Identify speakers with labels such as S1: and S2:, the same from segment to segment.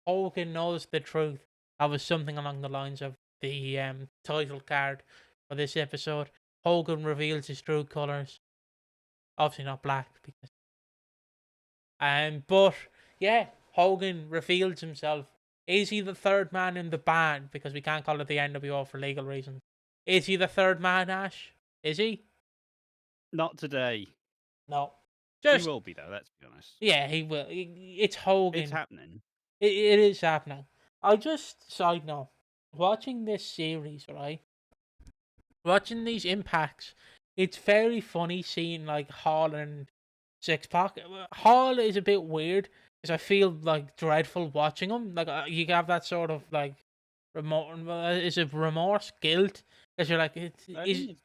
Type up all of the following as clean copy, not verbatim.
S1: Hogan knows the truth. That was something along the lines of the title card for this episode. Hogan reveals his true colors. Obviously not black, because but yeah, Hogan reveals himself. Is he the third man in the band? Because we can't call it the NWO for legal reasons. Is he the third man, Ash? Is he?
S2: Not today.
S1: No.
S2: He
S1: Just
S2: will be, though, let's be honest.
S1: yeah, he will. It's
S2: It's
S1: Hogan.
S2: happening.
S1: It is happening. I just side note, watching this series, right? Watching these impacts, it's very funny seeing like Hall and Six Pack. Hall is a bit weird because I feel like dreadful watching him. Like you have that sort of like remorse. Is it remorse, guilt? Because you're like,
S2: I
S1: is
S2: think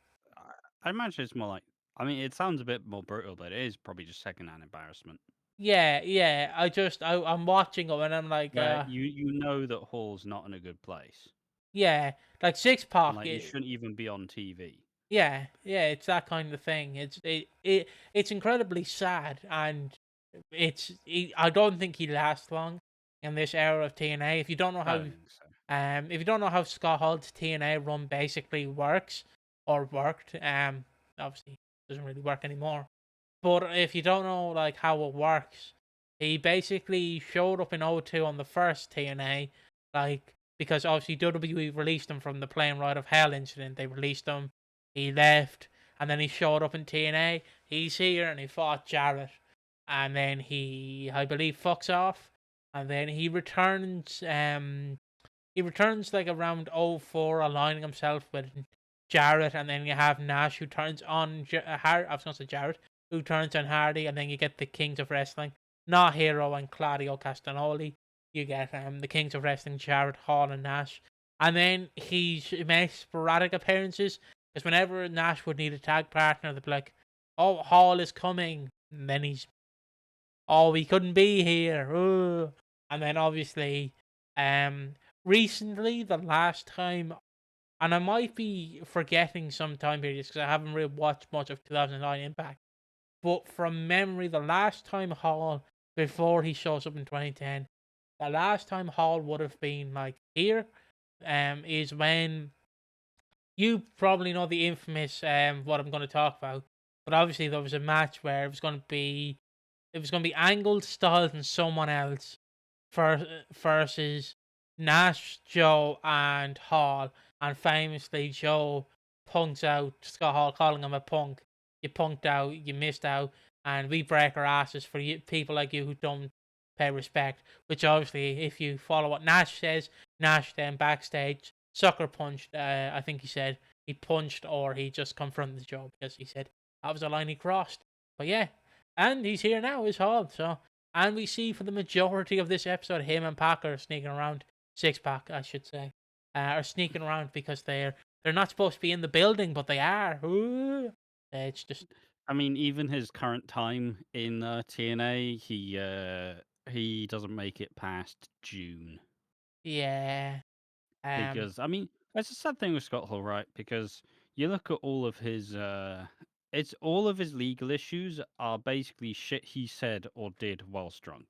S2: I imagine it's more like. I mean, it sounds a bit more brutal, but it is probably just secondhand embarrassment.
S1: yeah. I'm watching him and I'm like,
S2: Where you know that Hall's not in a good place,
S1: yeah, like Six
S2: and
S1: Pack.
S2: like he shouldn't even be on TV.
S1: Yeah, it's that kind of thing. It's incredibly sad, and I don't think he lasts long in this era of TNA.
S2: I don't think so.
S1: If you don't know how Scott Hall's TNA run basically works or worked, obviously it doesn't really work anymore. But if you don't know like how it works, he basically showed up in '02 on the first TNA, like because obviously WWE released him from the Plane Ride of Hell incident. They released him, he left, and then he showed up in TNA. He's here and he fought Jarrett, and then I believe, fucks off, and then he returns. He returns like around '04, aligning himself with Jarrett, and then you have Nash who turns on I was going to say Jarrett, who turns on Hardy, and then you get the Kings of Wrestling, not Hero and Claudio Castagnoli. You get the Kings of Wrestling, Jarrett, Hall, and Nash, and then he makes sporadic appearances because whenever Nash would need a tag partner, they'd be like, "Oh, Hall is coming," and then "Oh, we couldn't be here," Ugh. And then obviously, recently the last time, and I might be forgetting some time periods because I haven't really watched much of 2009 Impact. But from memory, the last time Hall, before he shows up in 2010, the last time Hall would have been like here, is when you probably know the infamous what I'm going to talk about. But obviously there was a match where it was going to be Angled, Styles, and someone else versus Nash, Joe, and Hall. And famously, Joe punks out Scott Hall, calling him a punk. You punked out, you missed out, and we break our asses for you, people like you who don't pay respect. Which obviously, if you follow what Nash says, Nash then backstage sucker punched. I think he said he punched or he just confronted Joe because he said that was a line he crossed. But yeah, and he's here now, is Hall. So, and we see for the majority of this episode, him and Pac are sneaking around. Six Pack, I should say, are sneaking around because they're not supposed to be in the building, but they are. Ooh. It's just
S2: I mean, even his current time in TNA, he doesn't make it past June.
S1: yeah. Um.
S2: Because I mean, that's a sad thing with Scott Hall, right? Because you look at all of his it's all of his legal issues are basically shit he said or did whilst drunk.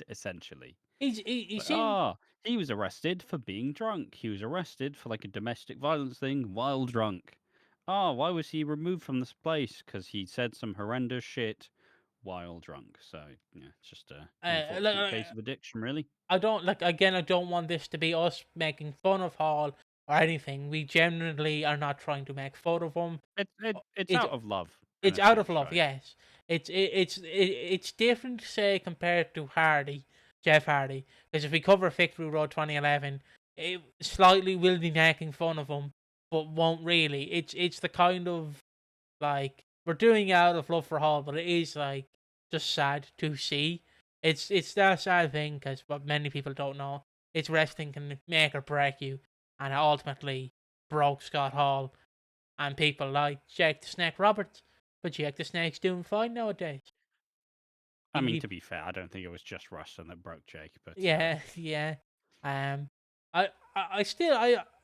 S2: Essentially.
S1: He
S2: Like,
S1: seemed
S2: he was arrested for being drunk. He was arrested for like a domestic violence thing while drunk. Why was he removed from this place? Because he said some horrendous shit while drunk. So yeah, it's just a unfortunate
S1: like,
S2: case of addiction, really.
S1: I don't like again. I don't want this to be us making fun of Hall or anything. We genuinely are not trying to make fun of him.
S2: It's
S1: It's
S2: out of love and
S1: it's
S2: a
S1: out
S2: shit
S1: of love,
S2: show.
S1: yes. It's different to say compared to Hardy, Jeff Hardy, because if we cover Victory Road 2011, it slightly will be making fun of him, but won't really. It's the kind of like we're doing it out of love for Hall, but it is like just sad to see. It's that sad thing because what many people don't know, it's wrestling can make or break you, and it ultimately broke Scott Hall and people like Jake the Snake Roberts. But Jake the Snake's doing fine nowadays.
S2: I mean,
S1: He
S2: to be fair, I don't think it was just Russell that broke Jake, but
S1: yeah, yeah. Um, I still,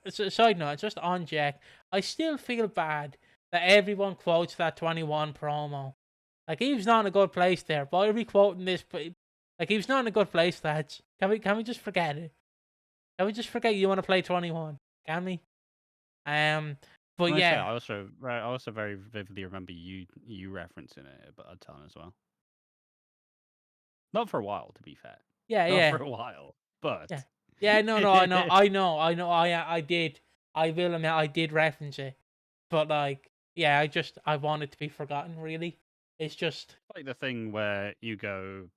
S1: side note, just on Jack, I still feel bad that everyone quotes that 21 promo. Like, he was not in a good place there. Why are we quoting this? Like, he was not in a good place, lads. Can we just forget it? Can we just forget you want to play 21? Can we? Um, but
S2: Can I say
S1: yeah,
S2: I also very vividly remember you referencing it a ton as well. Not for a while, to be fair.
S1: yeah,
S2: Not for
S1: yeah,
S2: a while, but
S1: yeah, yeah. No, no, I know. I did. I will admit I did reference it, but like, yeah, I want it to be forgotten. Really, it's just
S2: like the thing where you go,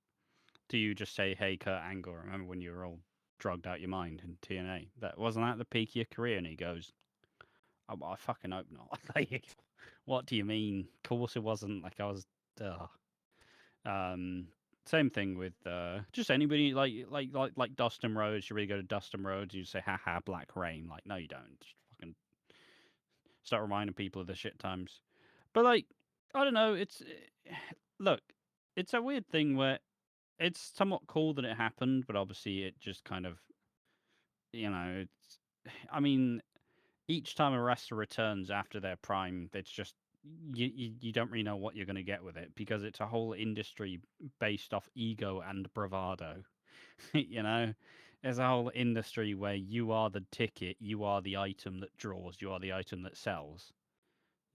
S2: do you just say, "Hey, Kurt Angle, remember when you were all drugged out your mind in TNA? That wasn't at the peak of your career." And he goes, I fucking hope not." Like, what do you mean? Of course it wasn't. Like I was. Ugh. Um, Same thing with just anybody like Dustin Rhodes. You really go to Dustin Rhodes, you say, "Haha, Black Rain." Like, no, you don't. Just fucking start reminding people of the shit times. But like, I don't know. Look, it's a weird thing where it's somewhat cool that it happened, but obviously it just kind of, it's. I mean, each time a wrestler returns after their prime, it's just you don't really know what you're going to get with it because it's a whole industry based off ego and bravado. you know, there's a whole industry where you are the ticket, you are the item that draws, you are the item that sells.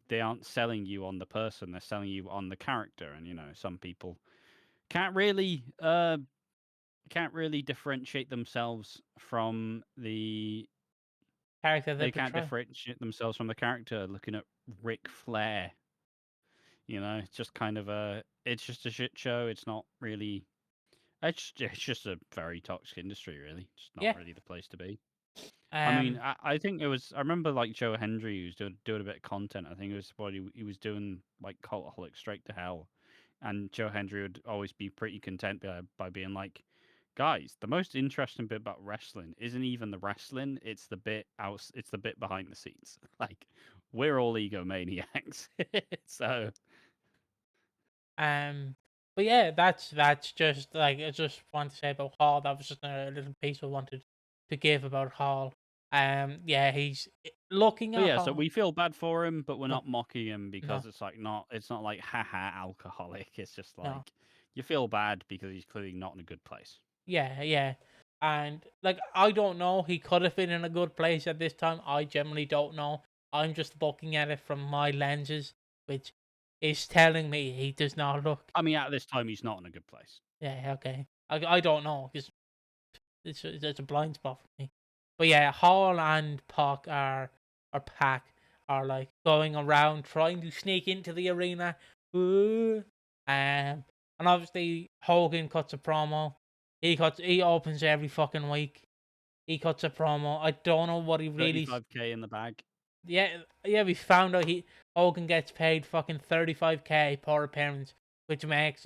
S2: They aren't selling you on the person; they're selling you on the character. And some people can't really uh can't really differentiate themselves from the
S1: character they
S2: they can't
S1: portray.
S2: differentiate themselves from the character. Looking at Ric Flair, it's just kind of it's just a shit show. It's not really. It's just a very toxic industry, really. It's not
S1: Yeah.
S2: really the place to be. I mean,
S1: Um.
S2: I think it was. I remember like Joe Hendry, who was doing a bit of content. I think it was what he was doing, like Cultaholic Straight to Hell, and Joe Hendry would always be pretty content by being like, "Guys, the most interesting bit about wrestling isn't even the wrestling; it's the bit out, it's the bit behind the scenes. Like, we're all egomaniacs." So
S1: Um. But yeah, that's just like I just want to say about Hall. That was just a little piece I wanted to give about Hall. Yeah, he's looking
S2: But
S1: at
S2: yeah, so
S1: Hall.
S2: we feel bad for him, but we're
S1: No,
S2: not mocking him
S1: no,
S2: because it's not like haha alcoholic. It's just
S1: no.
S2: like you feel bad because he's clearly not in a good place.
S1: Yeah, yeah. And like I don't know, he could have been in a good place at this time. I generally don't know. I'm just looking at it from my lenses, which is telling me he does not look.
S2: I mean, at this time, he's not in a good place.
S1: Yeah, okay. I don't know because it's a blind spot for me. But yeah, Hall and Pac are like going around trying to sneak into the arena. Ooh. And obviously Hogan cuts a promo. He opens every fucking week. He cuts a promo. I don't know what he really.
S2: 35K in the bag.
S1: Yeah, yeah. We found out Hogan gets paid fucking 35K per appearance, which earns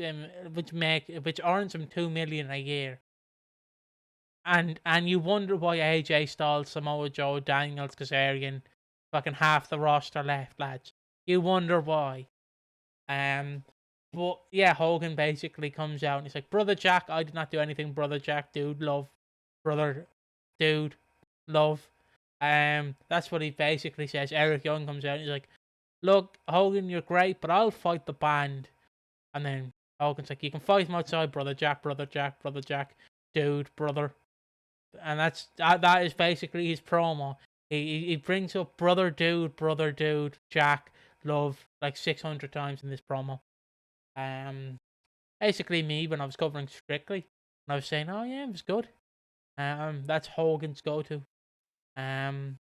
S1: him 2 million a year. And you wonder why AJ Styles, Samoa Joe, Daniels, Kazarian, fucking half the roster left, lads. You wonder why. Um, but yeah, Hogan basically comes out and he's like, "Brother Jack, I did not do anything. Brother Jack, dude, love, brother, dude, love." That's what he basically says. Eric Young comes out and he's like, "Look, Hogan, you're great, but I'll fight the band." And then Hogan's like, "You can fight him outside, brother Jack, brother Jack, brother Jack, dude, brother." And that is basically his promo. He brings up brother dude, Jack, love like 600 times in this promo. Um, Basically me when I was covering Strictly, and I was saying, oh yeah, it was good. That's Hogan's go to. Um,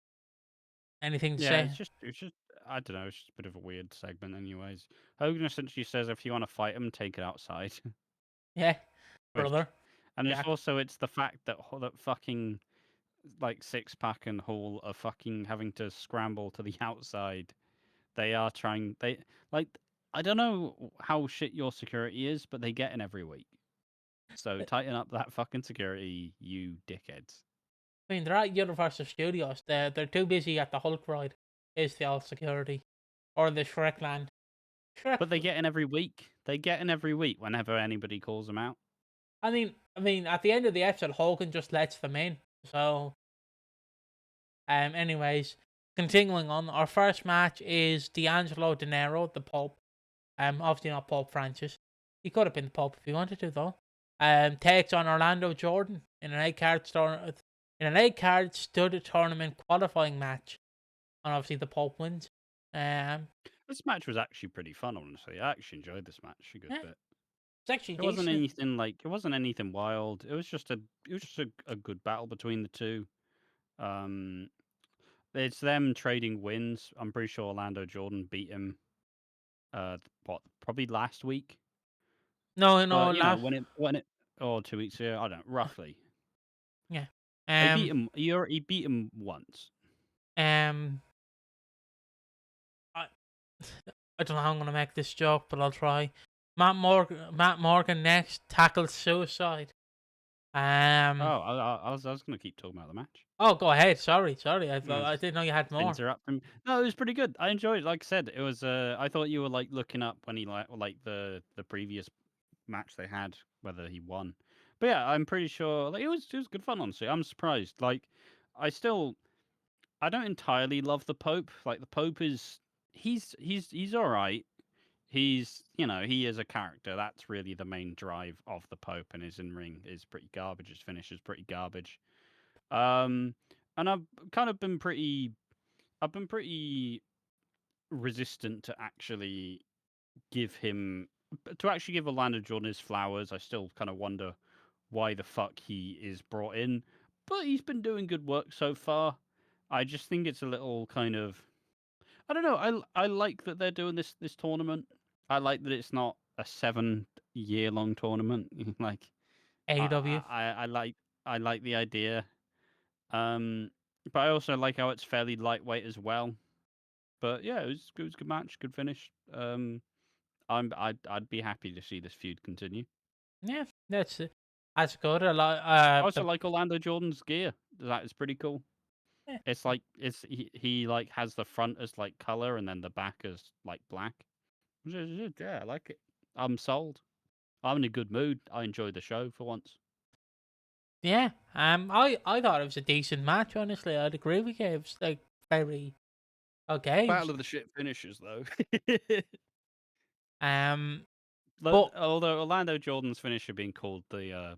S1: Anything to
S2: Yeah,
S1: say?
S2: it's just I don't know. It's just a bit of a weird segment, anyways. Hogan essentially says if you want to fight him, take it outside.
S1: Yeah,
S2: Which,
S1: brother
S2: and
S1: Jack.
S2: it's the fact that fucking like Six Pack and Hall are fucking having to scramble to the outside. They are trying. Like I don't know how shit your security is, but they get in every week. So tighten up that fucking security, you dickheads.
S1: I mean, they're at Universal Studios. They're too busy at the Hulk ride. Is the all security or the Shrek land? Shrek.
S2: But they get in every week. They get in every week whenever anybody calls them out.
S1: I mean, at the end of the episode, Hogan just lets them in. So, anyways, continuing on, our first match is D'Angelo De Niro, the Pope. Obviously not Pope Francis. He could have been the Pope if he wanted to, though. takes on Orlando Jordan in an eight card stud tournament qualifying match, and obviously the Pope wins. Um,
S2: This match was actually pretty fun, honestly. I actually enjoyed this match a good
S1: yeah,
S2: bit.
S1: it's actually
S2: It wasn't
S1: decent.
S2: anything wild. It was just a good battle between the two. Um, it's them trading wins. I'm pretty sure Orlando Jordan beat him. Probably last week.
S1: No, no,
S2: But
S1: last
S2: when it or 2 weeks ago, I don't know, roughly.
S1: yeah.
S2: He beat
S1: Um,
S2: him. He beat him once.
S1: um, I, I don't know how I'm gonna make this joke, but I'll try. Matt Morgan next tackled suicide.
S2: Oh,
S1: Um,
S2: I was gonna keep talking about the match.
S1: oh, go ahead. Sorry.
S2: No,
S1: I didn't know you had more.
S2: interrupt him. No, it was pretty good. I enjoyed it. Like I said, it was. I thought you were like looking up when he like the previous match they had whether he won. But yeah, I'm pretty sure like it was good fun. Honestly, I'm surprised. Like, I still I don't entirely love the Pope. Like the Pope is he's all right. He is a character. That's really the main drive of the Pope, and his in ring is pretty garbage. His finish is pretty garbage. Um, and kind of been pretty I've been pretty resistant to actually give Orlando Jordan his flowers. I still kind of wonder why the fuck he is brought in, but he's been doing good work so far. I just think it's a little kind of I don't know. I like that they're doing this tournament. I like that it's not a 7 year long tournament. Like
S1: AEW.
S2: I like the idea. Um, but I also like how it's fairly lightweight as well. But yeah, it was a good match, good finish. I'd be happy to see this feud continue.
S1: Yeah, that's good. A lot.
S2: I also like Orlando Jordan's gear. That is pretty cool.
S1: Yeah,
S2: It's like he like has the front as like color and then the back as like black. Yeah, I like it. I'm sold. I'm in a good mood. I enjoyed the show for once.
S1: yeah. I thought it was a decent match. Honestly, I'd agree with you. It was like very okay.
S2: Battle of the shit finishes though.
S1: Um,
S2: But
S1: but
S2: although Orlando Jordan's finisher being called the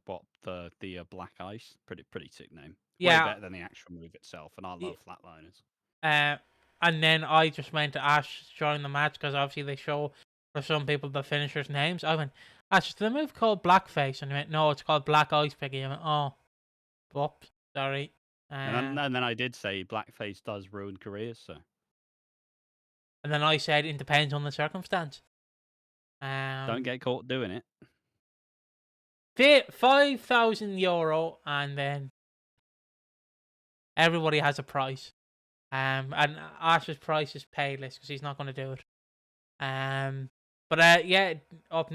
S2: Black Ice, pretty sick name. Way
S1: yeah.
S2: better than the actual move itself, and I
S1: y-
S2: love flatliners.
S1: Uh, and then I just went to Ash during the match because obviously they show for some people the finishers' names. I went, Ash, is the move called Blackface? And he went, no, it's called Black Ice Piggy. I went, oh, whoops, sorry.
S2: And then I did say blackface does ruin careers, so
S1: And then I said it depends on the circumstance.
S2: don't
S1: Um,
S2: get caught doing it.
S1: €5,000, and then everybody has a price. And Ash's price is payless because he's not going to do it. But yeah, up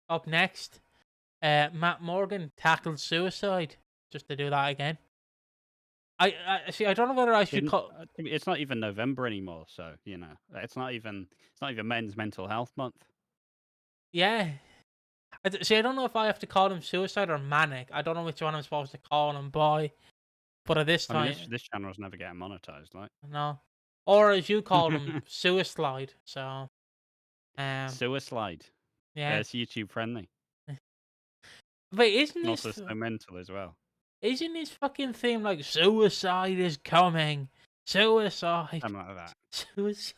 S1: up next, Matt Morgan tackled suicide just to do that again. I see. I don't know whether I should call.
S2: It's not even November anymore, so it's not even Men's Mental Health Month.
S1: Yeah. See, I don't know if I have to call him suicide or manic. I don't know which one I'm supposed to call him by. But at this
S2: I mean, this
S1: time,
S2: this channel's never getting monetized, like
S1: no. Or as you call him, suicide. So, um,
S2: Suicide.
S1: yeah.
S2: It's YouTube friendly,
S1: Wait,
S2: and also so mental as well.
S1: isn't his fucking theme like suicide is coming? Suicide.
S2: Something like that.
S1: Suicide.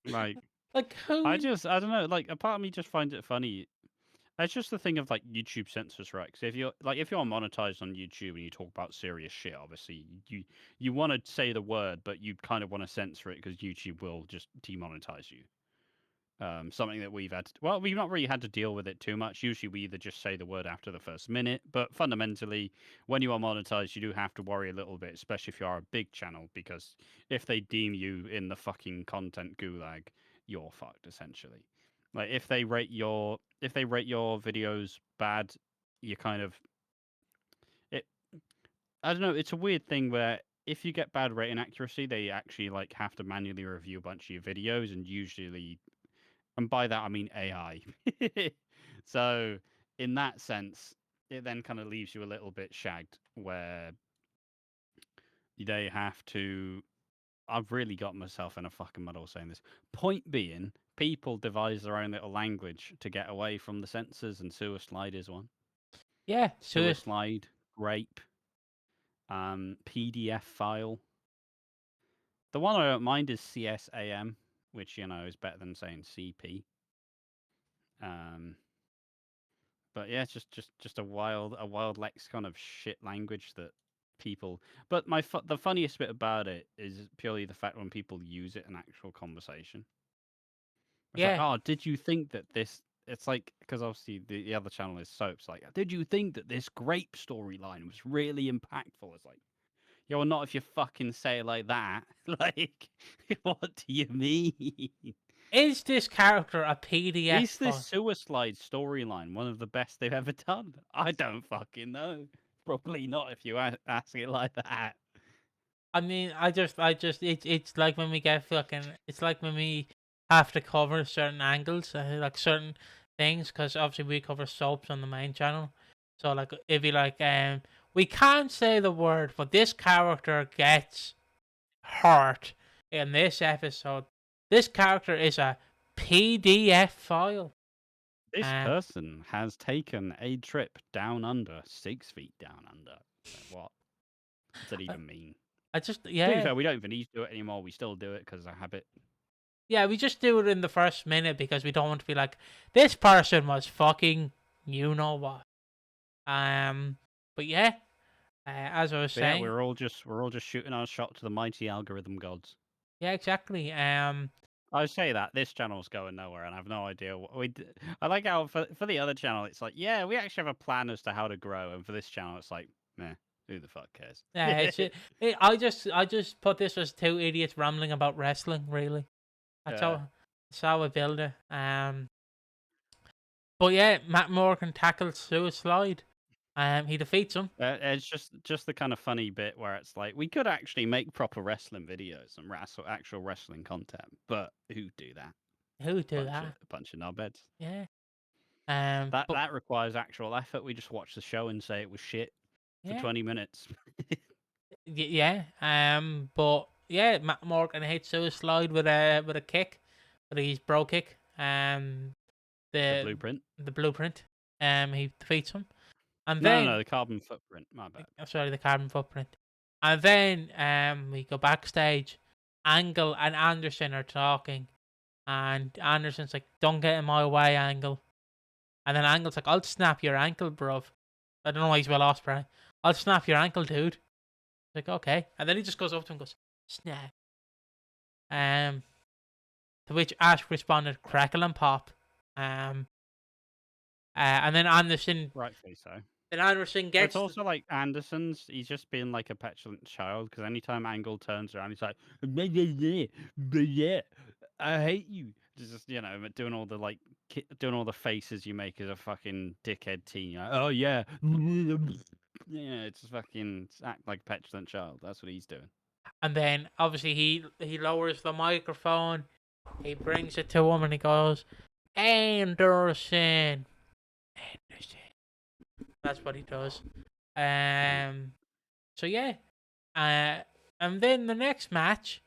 S2: Like
S1: Like who?
S2: I don't know. Like a part of me just finds it funny. It's just the thing of like YouTube censors, right? 'Cause if you're monetized on YouTube and you talk about serious shit, obviously you want to say the word, but you kind of want to censor it because YouTube will just demonetize you. Something that we've not really had to deal with it too much. Usually, we either just say the word after the first minute, but fundamentally, when you are monetized, you do have to worry a little bit, especially if you are a big channel, because if they deem you in the fucking content gulag, you're fucked essentially. Like if they rate your videos bad, you kind of it. I don't know. It's a weird thing where if you get bad rating accuracy, they actually like have to manually review a bunch of your videos, and by that I mean AI. So in that sense, it then kind of leaves you a little bit shagged where they have to. I've really got myself in a fucking muddle saying this. Point being, people devise their own little language to get away from the censors, and suicide is one.
S1: Yeah,
S2: Suicide, Grape, PDF file. The one I don't mind is CSAM, which is better than saying CP. But yeah, it's just a wild lexicon of shit language that people. But the funniest bit about it is purely the fact when people use it in actual conversation. It's like,
S1: yeah.
S2: oh, did you think that this? It's like because obviously the other channel is soaps. Like, did you think that this grape storyline was really impactful? It's like, yo, well, not if you fucking say it like that. Like, what do you mean?
S1: Is this character a PDF
S2: Is this
S1: file?
S2: Suicide storyline one of the best they've ever done? I don't fucking know. Probably not if you ask it like that.
S1: I mean, it's like when we get fucking, it's like when we have to cover certain angles, like certain things, because obviously we cover soaps on the main channel. So like, if you like, we can't say the word, but this character gets hurt in this episode. This character is a PDF file.
S2: This
S1: Uh,
S2: person has taken a trip down under, 6 feet down under. Like, what does that
S1: I,
S2: even mean?
S1: I just,
S2: To be
S1: yeah,
S2: fair, we don't even need to do it anymore. We still do it because of habit.
S1: yeah, we just do it in the first minute because we don't want to be like, this person was fucking, you know what. But yeah, as I was
S2: But yeah,
S1: saying,
S2: we're all just shooting our shot to the mighty algorithm gods.
S1: yeah, exactly.
S2: I say that this channel's going nowhere, and I have no idea what we. I like how for the other channel, it's like, yeah, we actually have a plan as to how to grow, and for this channel, it's like, meh, who the fuck cares?
S1: I just put this as two idiots rambling about wrestling. Really,
S2: Yeah.
S1: that's how I build it. But yeah, Matt Morgan tackles Suicide. He defeats him.
S2: It's just the kind of funny bit where it's like we could actually make proper wrestling videos and actual wrestling content, but who do that?
S1: Who would do that?
S2: Bunch of knobheads.
S1: Yeah.
S2: That
S1: But
S2: that requires actual effort. We just watch the show and say it was shit for
S1: yeah,
S2: 20 minutes.
S1: yeah. But yeah, Matt Morgan hits Suicide with a kick, with his bro kick.
S2: The
S1: The
S2: blueprint.
S1: the blueprint. He defeats him, and
S2: No,
S1: then
S2: the carbon footprint. My bad.
S1: sorry, the carbon footprint, and then we go backstage. Angle and Anderson are talking, and Anderson's like, "Don't get in my way, Angle." And then Angle's like, "I'll snap your ankle, bruv." I don't know why he's well Ospreay. "I'll snap your ankle, dude." Like, okay, and then he just goes up to him and goes, "Snap." Um, to which Ash responded, "Crackle and pop." Um, and then Anderson,
S2: Rightfully so. But it's
S1: gets
S2: also like Anderson's. He's just being like a petulant child because anytime Angle turns around, he's like, "Bleh, bleh, bleh, bleh, I hate you." Just doing all the doing all the faces you make as a fucking dickhead teen. Like, oh yeah, yeah. It's just fucking act like a petulant child. That's what he's doing.
S1: and then obviously he lowers the microphone. He brings it to him and he goes, "Anderson, Anderson." That's what he does.
S2: Yeah.
S1: So yeah. And then the next match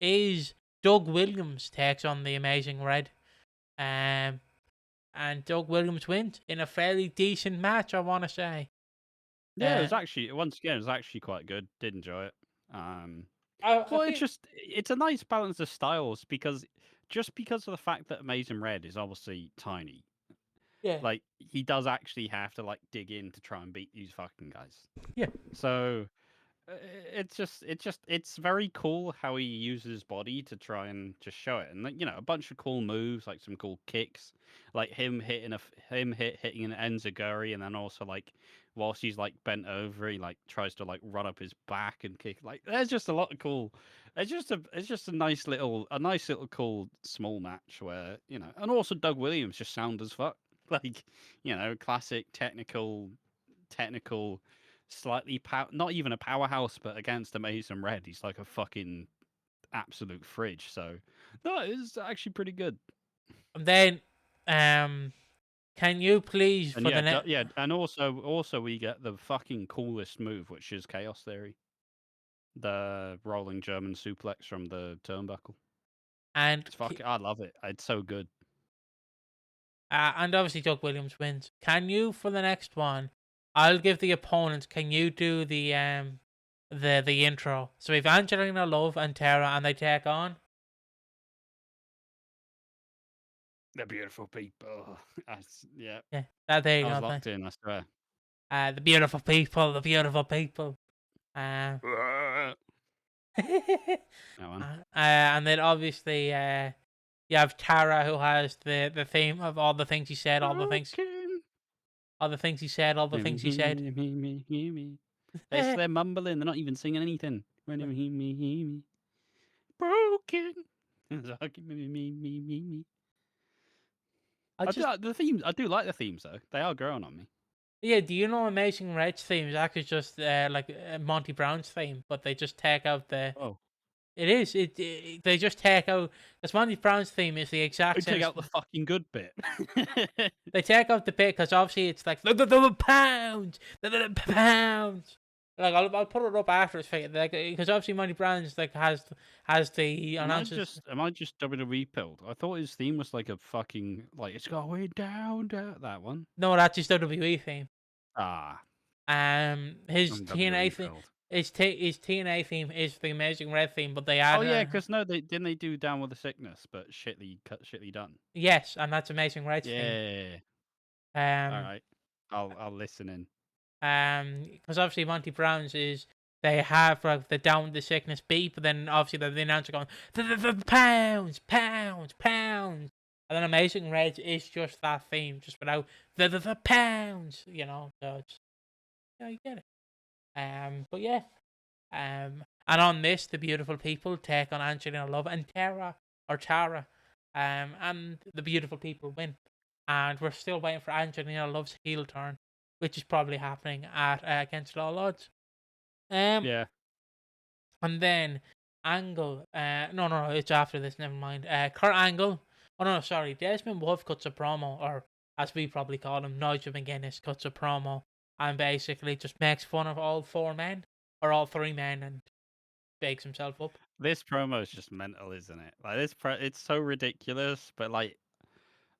S1: is Doug Williams takes on the Amazing Red. Um, and Doug Williams wins in a fairly decent match, I want to say.
S2: Yeah, it
S1: Uh,
S2: was actually once again it was actually quite good. Did enjoy it.
S1: I
S2: Well,
S1: think,
S2: it's a nice balance of styles because just because of the fact that Amazing Red is obviously tiny,
S1: yeah,
S2: like he does actually have to like dig in to try and beat these fucking guys.
S1: yeah,
S2: So it's very cool how he uses his body to try and just show it, and like a bunch of cool moves, like some cool kicks, like hitting an enziguri, and then also like whilst he's like bent over, he like tries to like run up his back and kick. Like there's just a lot of cool. It's just a nice little cool small match where and also Doug Williams just sound as fuck like classic technical, slightly not even a powerhouse, but against Amazing Red, he's like a fucking absolute fridge. So no, it's actually pretty good.
S1: and then, can you please
S2: And
S1: for the
S2: yeah,
S1: net
S2: and also we get the fucking coolest move, which is Chaos Theory, the rolling German suplex from the turnbuckle.
S1: and
S2: I love it. It's so good.
S1: and obviously Doug Williams wins. Can you for the next one I'll give the opponents. Can you do the intro? So we've Angelina Love and Tara, and they take on.
S2: The beautiful people. Yeah,
S1: Yeah, there you
S2: I was
S1: go.
S2: locked in. I swear.
S1: The beautiful people, the beautiful people.
S2: That one.
S1: And then obviously, you have Tara who has the theme of all the things he said,
S2: Broken.
S1: all the things he said, all the
S2: Me,
S1: things he said.
S2: me, me, me, me, me. They're mumbling. They're not even singing anything. Me. Broken. It's like, me.
S1: I
S2: I do
S1: just
S2: like the themes. I do like the themes though. They are growing on me.
S1: Yeah. Do you know Amazing Red's theme is actually just like Monty Brown's theme, but they just take out the.
S2: Oh,
S1: It is. They just take out because Monty Brown's theme is the
S2: I
S1: exact same.
S2: take out the fucking good bit.
S1: They take out the bit because obviously it's like the pounds, the pounds. Like I'll put it up after it's fake, like because obviously Monty Brown's like has the announcers.
S2: Am I just WWE pilled? I thought his theme was like a fucking like it's going down, down that one.
S1: No, that's his WWE theme.
S2: Ah,
S1: His
S2: I'm
S1: TNA
S2: WWE
S1: theme,
S2: pilled.
S1: his TNA theme is the Amazing Red theme, but they
S2: Oh
S1: add
S2: yeah, because no, they didn't they do Down with the Sickness, but shitly done.
S1: yes, and that's Amazing Red's theme.
S2: Yeah. All
S1: Um,
S2: right. I'll listen in.
S1: because obviously Monty Brown's is they have like the down with the sickness beat, but then obviously the announcer going the pounds, pounds, pounds, and then Amazing Red is just that theme, just without the pounds, you know. So it's, yeah, you get it. But yeah, and on this, the beautiful people take on Angelina Love and Tara, and the beautiful people win. And we're still waiting for Angelina Love's heel turn, which is probably happening at Against All Odds. Um,
S2: Yeah.
S1: and then Angle, no, it's after this. Never mind. Kurt Angle. Oh no, sorry. Desmond Wolf cuts a promo, or as we probably call him, Nigel McGuinness cuts a promo, and basically just makes fun of all four men or all three men, and bakes himself up.
S2: This promo is just mental, isn't it? Like it's so ridiculous, but like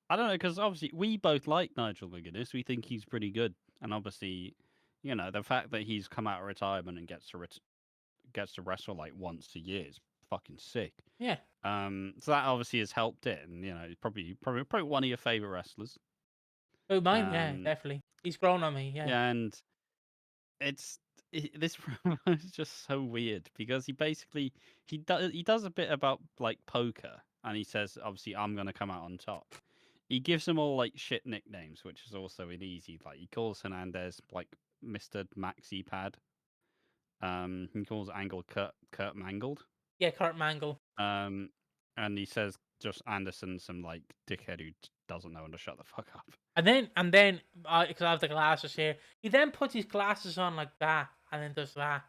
S2: I don't know, because obviously we both like Nigel McGuinness. We think he's pretty good, and obviously, the fact that he's come out of retirement and gets to wrestle like once a year is fucking sick.
S1: Yeah.
S2: So that obviously has helped it, and he's probably one of your favorite wrestlers.
S1: Oh, mine, yeah,
S2: Um,
S1: definitely. He's grown on me, yeah.
S2: yeah, and this promo is just so weird because he does a bit about like poker, and he says obviously I'm gonna come out on top. He gives them all like shit nicknames, which is also an easy. Like he calls Hernandez like Mister Maxi Pad. He calls Angle Kurt Mangled.
S1: Yeah, Kurt Mangle.
S2: Um, and he says just Anderson some like dickhead who doesn't know when to shut the fuck up.
S1: And then, because I have the glasses here, he then puts his glasses on like that, and then does that.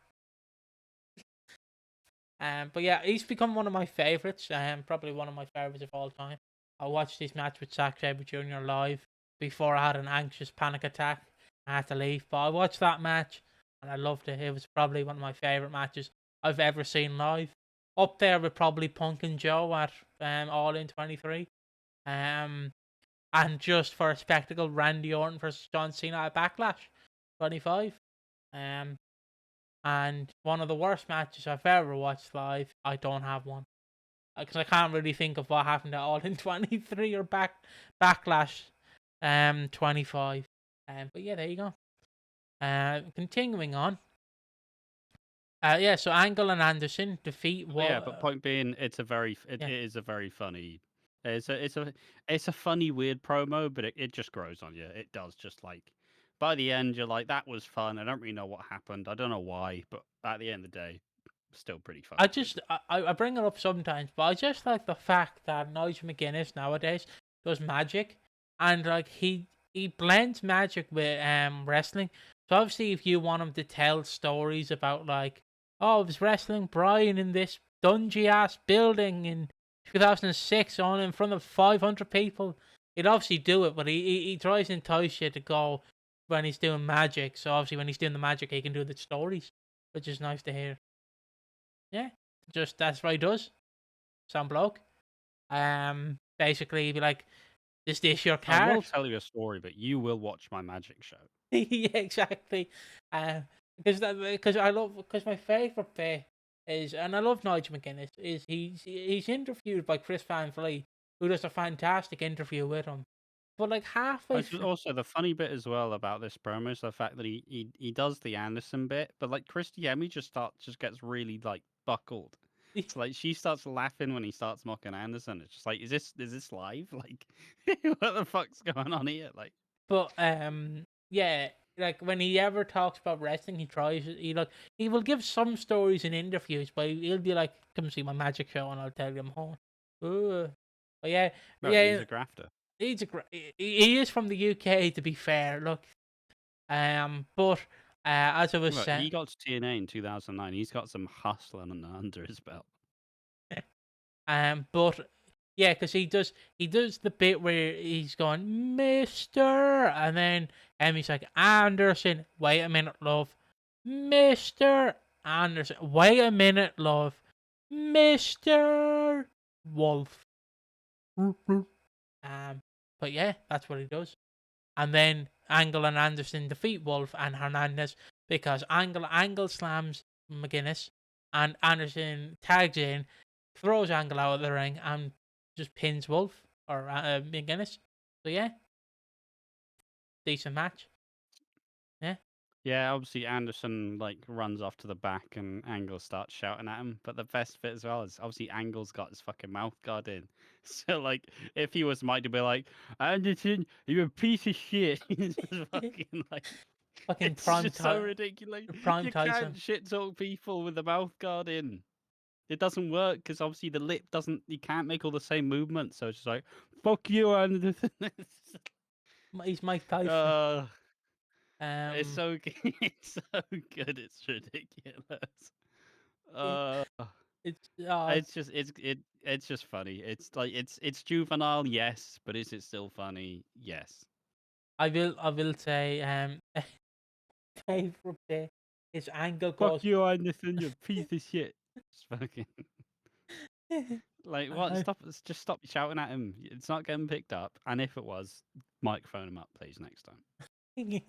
S1: But yeah, he's become one of my favorites. Probably one of my favorites of all time. I watched this match with Zack Sabre Jr. live before I had an anxious panic attack. I had to leave, but I watched that match and I loved it. It was probably one of my favorite matches I've ever seen live. Up there with probably Punk and Joe at All In 23. Um, and just for a spectacle, Randy Orton versus John Cena at Backlash 25. Um, and one of the worst matches I've ever watched live. I don't have one because I can't really think of what happened at All In 23 or Backlash 25. But yeah, there you go. Continuing on. Yeah, so Angle and Anderson defeat
S2: Yeah, but point being, it
S1: yeah.
S2: is a very funny. It's a funny weird promo, but it just grows on you. It does. Just like by the end, you're like, that was fun. I don't really know what happened. I don't know why, but at the end of the day, still pretty
S1: I
S2: fucking good.
S1: just I bring it up sometimes, but I just like the fact that Nigel McGuinness nowadays does magic, and like he blends magic with wrestling. So obviously, if you want him to tell stories about like, oh, I was wrestling Brian in this dungy ass building in 2006 on in front of 500 people, he'd obviously do it, but he tries to entice you to go when he's doing magic. So obviously, when he's doing the magic, he can do the stories, which is nice to hear. Yeah, just that's what he does. Some bloke. Basically, be like, "Is this your
S2: I will
S1: card?"
S2: tell you a story, but you will watch my magic show.
S1: Yeah, exactly. Because my favorite bit is, and I love Nigel McGuinness, is he's interviewed by Chris Van Vliet, who does a fantastic interview with him. But like halfway through,
S2: Also, the funny bit as well about this promo is the fact that he does the Anderson bit, but like Christy Hemme just gets really like buckled. So like she starts laughing when he starts mocking Anderson. It's just like, is this live? Like, what the fuck's going on here? Like,
S1: but yeah, like when he ever talks about wrestling, he will give some stories in interviews, but he'll be like, "Come see my magic show, and I'll tell you I'm home." Ooh. But yeah,
S2: no, he's
S1: yeah,
S2: a grafter.
S1: he is from the UK, to be fair. Look, but as I was
S2: Look,
S1: saying,
S2: he got to TNA in 2009. He's got some hustling under his belt.
S1: but yeah, because he does the bit where he's going Mister, and then he's like Anderson. Wait a minute, love, Mister Anderson. Wait a minute, love, Mister Wolf. But yeah, that's what he does. And then Angle and Anderson defeat Wolf and Hernandez because Angle slams McGuinness and Anderson tags in, throws Angle out of the ring, and just pins Wolf or McGuinness. So yeah, decent match. Yeah.
S2: Yeah, obviously Anderson like runs off to the back and Angle starts shouting at him. But the best bit as well is obviously Angle's got his fucking mouth guard in. So like if he was Mike to be like, Anderson, you're a piece of shit. It's just fucking like
S1: Fucking
S2: it's just so ridiculous.
S1: prime
S2: You
S1: Tyson.
S2: can't shit talk people with the mouth guard in. It doesn't work because obviously the lip doesn't. You can't make all the same movements. So it's just like, fuck you, Anderson.
S1: He's Mike Tyson.
S2: uh, it's
S1: Um,
S2: so good. It's so good. It's ridiculous.
S1: it,
S2: Uh,
S1: it's uh,
S2: it's just funny. It's like it's juvenile, yes, but is it still funny? Yes.
S1: I will say favorite bit is Angle
S2: Fuck
S1: goes.
S2: you, Anderson. You piece of shit. Just fucking like what?
S1: uh,
S2: Just stop shouting at him. It's not getting picked up. And if it was, microphone him up, please, next time.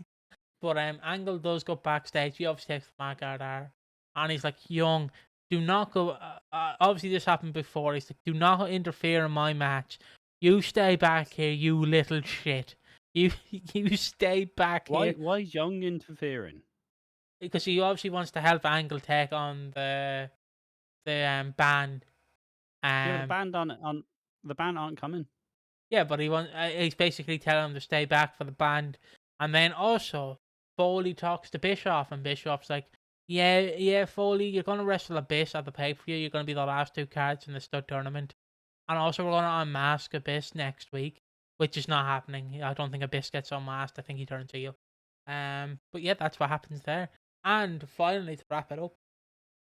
S1: But Angle does go backstage. He obviously takes the Vanguard R, and he's like, "Young, do not go." Obviously, this happened before. He's like, "Do not interfere in my match. You stay back here, you little shit. You you stay back
S2: Why?
S1: here."
S2: Why is Young interfering?
S1: Because he obviously wants to help Angle take on the band.
S2: Yeah, but
S1: Um,
S2: the band aren't coming.
S1: Yeah, but he's basically telling him to stay back for the band. And then also, Foley talks to Bischoff, and Bischoff's like, yeah, yeah, Foley, you're going to wrestle Abyss at the pay-per-view. You're going to be the last two cards in the stud tournament. And also, we're going to unmask Abyss next week, which is not happening. I don't think Abyss gets unmasked. I think he turns heel. But yeah, that's what happens there. And finally, to wrap it up,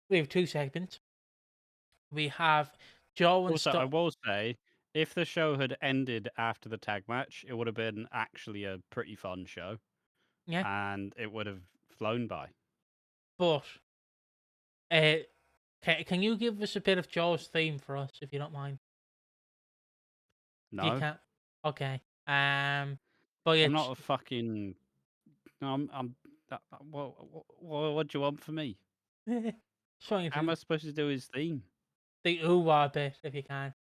S1: we have two segments. We have Joe and
S2: Also, I
S1: Stuff.
S2: will say, if the show had ended after the tag match, it would have been actually a pretty fun show,
S1: Yeah,
S2: and it would have flown by.
S1: but uh, can you give us a bit of Joe's theme for us, if you don't mind? If you
S2: No,
S1: can't, okay. But
S2: I'm
S1: it's
S2: not a fucking. No, I'm. What do you want from me?
S1: trying
S2: How am
S1: to
S2: I supposed to do his theme?
S1: the ooh bit, if you can.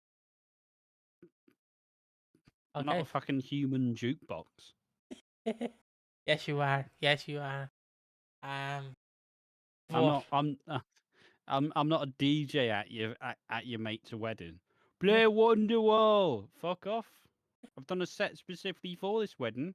S2: I'm not a
S1: Okay.
S2: fucking human jukebox.
S1: Yes, you are. Yes, you are. Um,
S2: I'm
S1: but
S2: not. I'm not a DJ at your mate's wedding. Play Wonderwall. Fuck off. I've done a set specifically for this wedding.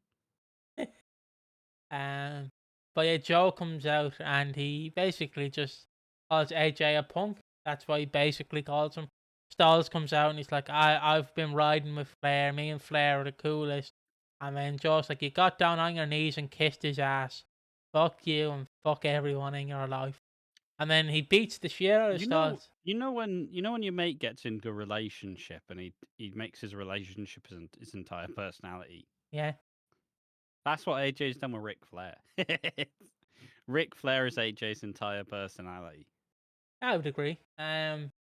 S1: um, but yeah, Joe comes out and he basically just calls AJ a punk. That's what he basically calls him. Styles comes out and he's like, I've been riding with Flair. Me and Flair are the coolest. And then Joe's like, you got down on your knees and kissed his ass. Fuck you and fuck everyone in your life. And then he beats the shit out of Styles.
S2: You know when your mate gets into a relationship and he makes his relationship his entire personality.
S1: Yeah,
S2: That's what AJ's done with Ric Flair. Ric Flair is AJ's entire personality,
S1: I would agree. And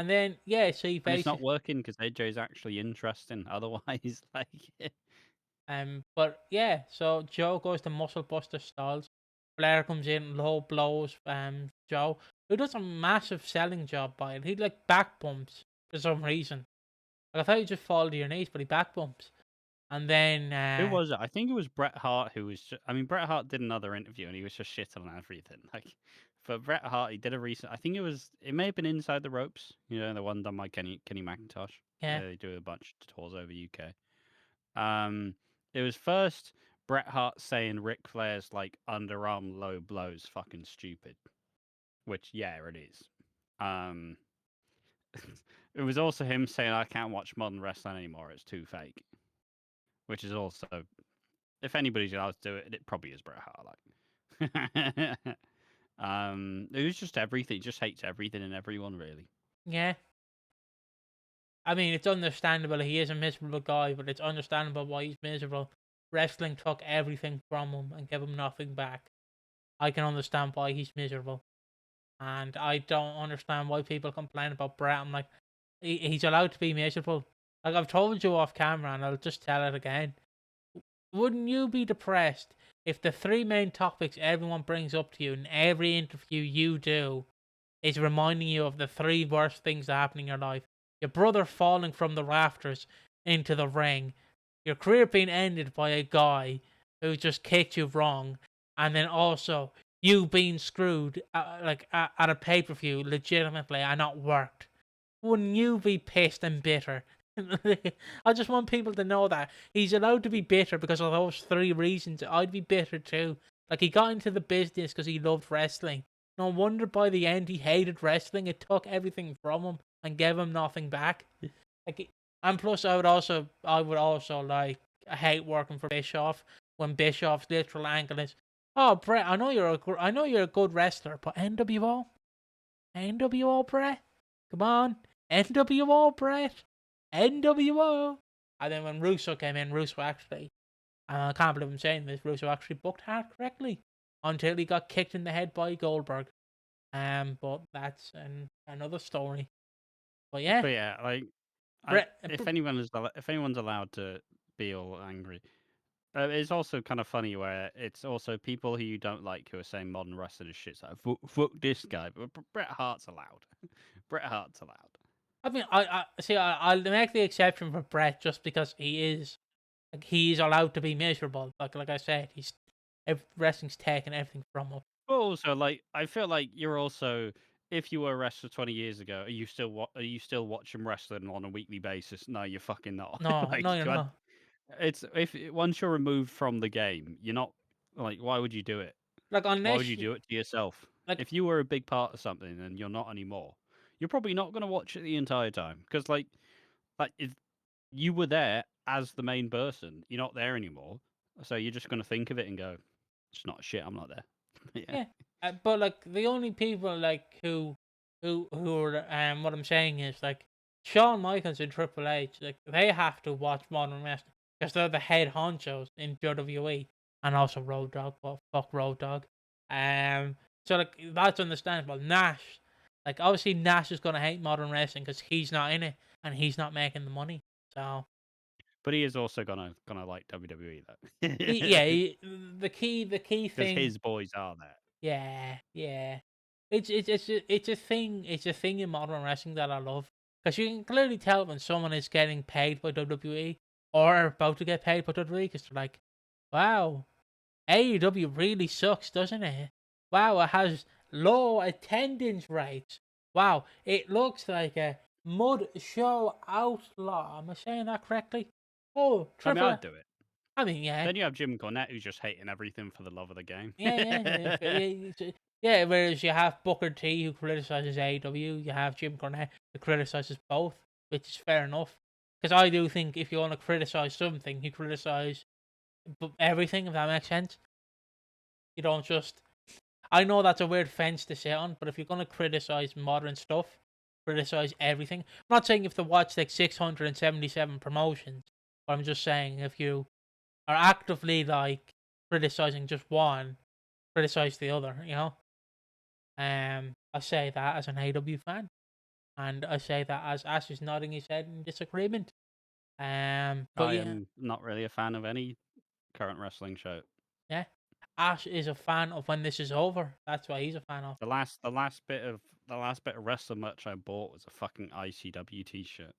S1: then yeah, so he
S2: and it's
S1: basically
S2: not working because AJ's actually interesting. Otherwise, like
S1: But yeah, so Joe goes to Muscle Buster Stalls. Flair comes in, low blows Joe, who does a massive selling job by it. He like back bumps for some reason. Like, I thought you just fall to your knees, but he back bumps. And then
S2: Who was it? I think it was Bret Hart who was. I mean, Bret Hart did another interview and he was just shit on everything. Like for Bret Hart, he did a recent. I think it was. It may have been Inside the Ropes. You know, the one done by Kenny McIntosh.
S1: yeah,
S2: They do a bunch of tours over UK. Um, it was first Bret Hart saying Ric Flair's like underarm low blows fucking stupid, which yeah, it is. Um, it was also him saying I can't watch modern wrestling anymore. It's too fake, which is also if anybody's allowed to do it, it probably is Bret Hart. Like, it was just everything. He just hates everything and everyone, really.
S1: yeah. I mean, it's understandable. He is a miserable guy, but it's understandable why he's miserable. Wrestling took everything from him and gave him nothing back. I can understand why he's miserable. And I don't understand why people complain about Brett. I'm like, he's allowed to be miserable. Like, I've told you off camera, and I'll just tell it again. Wouldn't you be depressed if the three main topics everyone brings up to you in every interview you do is reminding you of the three worst things that happen in your life? Your brother falling from the rafters into the ring, your career being ended by a guy who just kicked you wrong, and then also you being screwed at a pay per view legitimately and not worked. Wouldn't you be pissed and bitter? I just want people to know that he's allowed to be bitter because of those three reasons. I'd be bitter too. Like, he got into the business because he loved wrestling. No wonder by the end he hated wrestling. It took everything from him and gave him nothing back. Like, and plus, I would also like, I hate working for Bischoff when Bischoff's literal angle is, "Oh, Brett, I know you're a good wrestler, but NWO, Brett, come on, NWO, Brett, NWO." And then when Russo came in, Russo actually, I can't believe I'm saying this, Russo actually booked Hart correctly until he got kicked in the head by Goldberg. But that's another story. But yeah,
S2: But yeah, like
S1: Brett,
S2: if anyone's allowed to be all angry, it's also kind of funny where it's also people who you don't like who are saying modern wrestling is shit. Like fuck this guy, but Bret Hart's allowed. Bret Hart's allowed.
S1: I mean, I see. I'll make the exception for Brett just because he's allowed to be miserable. Like I said, wrestling's taking everything from him.
S2: But also, like, I feel like you're also, if you were a wrestler 20 years ago, are you still watching wrestling on a weekly basis? No, you're fucking not.
S1: No,
S2: Like,
S1: no, you're not.
S2: it's if once you're removed from the game, you're not like, why would you do it?
S1: Like,
S2: Why would
S1: unless
S2: you
S1: you
S2: do it to yourself?
S1: like,
S2: If you were a big part of something and you're not anymore, you're probably not going to watch it the entire time because, like if you were there as the main person, you're not there anymore, so you're just going to think of it and go, "It's not shit. I'm not there." Yeah.
S1: yeah. But like, the only people like who are what I'm saying is like Shawn Michaels and Triple H, like, they have to watch modern wrestling because they're the head honchos in WWE, and also Road Dogg. Well, fuck Road Dogg. So like, that's understandable. Nash, like, obviously Nash is gonna hate modern wrestling because he's not in it and he's not making the money. So
S2: But he is also gonna like WWE
S1: yeah,
S2: though,
S1: the key
S2: because
S1: thing.
S2: his boys are there.
S1: Yeah, yeah. It's a thing in modern wrestling that I love because you can clearly tell when someone is getting paid by WWE or about to get paid by WWE because they're like, "Wow, AEW really sucks, doesn't it? Wow, it has low attendance rates. Wow, it looks like a mud show outlaw." Am I saying that correctly? Oh,
S2: I mean,
S1: triple.
S2: I'd do it.
S1: I mean, yeah.
S2: Then you have Jim Cornette, who's just hating everything for the love of the game.
S1: Yeah, yeah. Whereas you have Booker T who criticizes AEW, you have Jim Cornette who criticizes both, which is fair enough. Because I do think if you want to criticize something, you criticize everything. If that makes sense, you don't just. I know that's a weird fence to sit on, but if you're gonna criticize modern stuff, criticize everything. I'm not saying you have to watch like 677 promotions, but I'm just saying if you are actively like criticizing just one, criticize the other. I say that as an AW fan, and I say that as Ash is nodding his head in disagreement. But
S2: I
S1: yeah,
S2: am not really a fan of any current wrestling show.
S1: yeah. Ash is a fan of When This Is Over. That's what he's a fan of.
S2: The last bit of wrestling merch I bought was a fucking ICW t-shirt.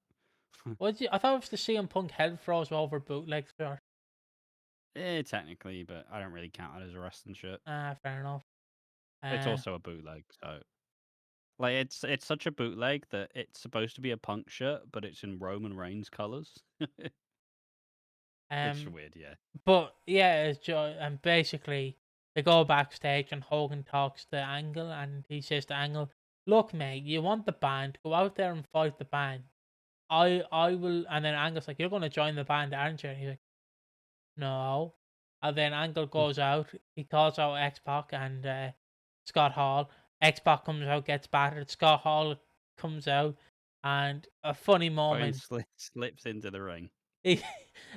S1: I thought it was the CM Punk Head Froze Over bootleg shirt.
S2: Technically, but I don't really count it as a wrestling shirt.
S1: Ah, fair enough.
S2: It's
S1: Uh,
S2: also a bootleg, so like it's such a bootleg that it's supposed to be a Punk shirt, but it's in Roman Reigns colors. It's
S1: um,
S2: weird, yeah.
S1: but yeah, and basically they go backstage and Hogan talks to Angle and he says to Angle, "Look, mate, you want the band? Go out there and fight the band. I will." And then Angle's like, "You're going to join the band, aren't you?" And he's like, "No." And then Angle goes out. He calls out X Pac and Scott Hall. X Pac comes out, gets battered. Scott Hall comes out, and a funny
S2: Fucking
S1: moment.
S2: slips into the ring.
S1: He,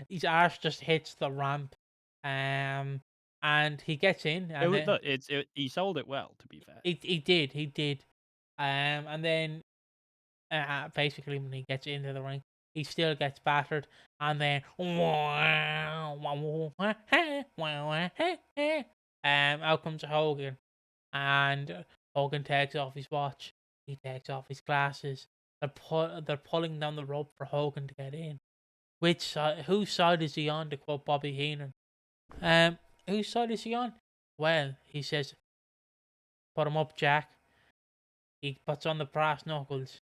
S1: his arse just hits the ramp, and he gets in,
S2: It
S1: and
S2: was
S1: then
S2: look, he sold it well, to be fair.
S1: he did, and then basically when he gets into the ring, he still gets battered, and then out comes Hogan, and Hogan takes off his watch, he takes off his glasses. They're pulling down the rope for Hogan to get in. Which side? Whose side is he on? To quote Bobby Heenan. Um, whose side is he on? Well, he says, "Put him up, Jack." He puts on the brass knuckles,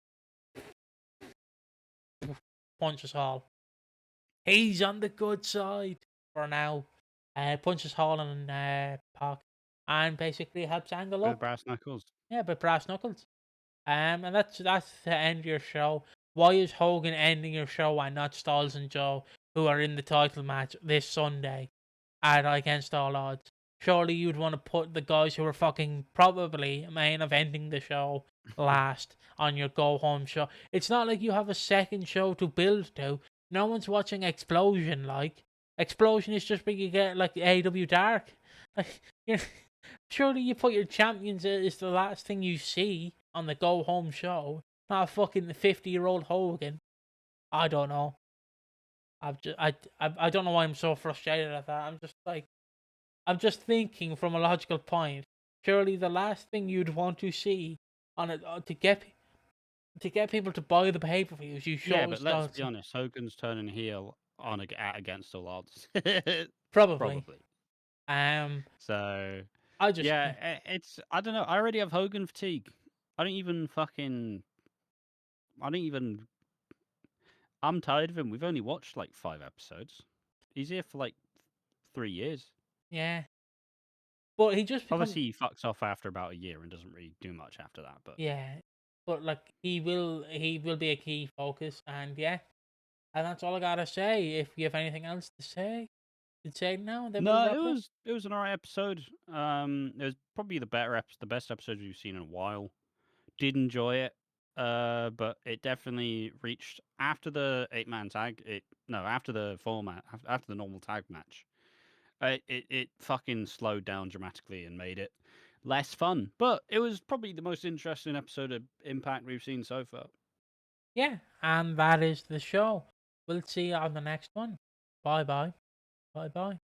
S1: punches Hall. He's on the good side for now. Punches Hall and Pac, and basically helps Angle
S2: With
S1: up.
S2: brass knuckles.
S1: Yeah, but brass knuckles. And that's the end of your show. Why is Hogan ending your show and not Styles and Joe, who are in the title match this Sunday at Against All Odds? Surely you'd want to put the guys who are fucking probably main eventing the show last on your go home show. It's not like you have a second show to build to. No one's watching Explosion. Like Explosion is just where you get like AW Dark. Like you know, surely you put your champions as the last thing you see on the go home show, not a fucking 50-year-old Hogan. I don't know. I don't know why I'm so frustrated at that. I'm just thinking from a logical point. Surely the last thing you'd want to see on it to get people to buy the pay per views, you
S2: Yeah,
S1: show
S2: but let's
S1: Styles.
S2: be honest, Hogan's turning heel at Against All Odds.
S1: Probably.
S2: Probably.
S1: Um,
S2: So
S1: I just
S2: yeah, it's I don't know. I already have Hogan fatigue. I don't even fucking. I don't even. I'm tired of him. We've only watched like 5 episodes. He's here for like 3 years.
S1: yeah. But he just becomes
S2: Obviously, he fucks off after about a year and doesn't really do much after that. But
S1: yeah. But like he will be a key focus, and yeah. And that's all I gotta say. If you have anything else to say, you'd say now, and then we'll
S2: no,
S1: wrap it up.
S2: it was an alright episode. It was probably the best episode we've seen in a while. Did enjoy it. But it definitely reached after the 8-man tag. After the format, after the normal tag match. It fucking slowed down dramatically and made it less fun. But it was probably the most interesting episode of Impact we've seen so far.
S1: Yeah, and that is the show. We'll see you on the next one. Bye bye. Bye bye.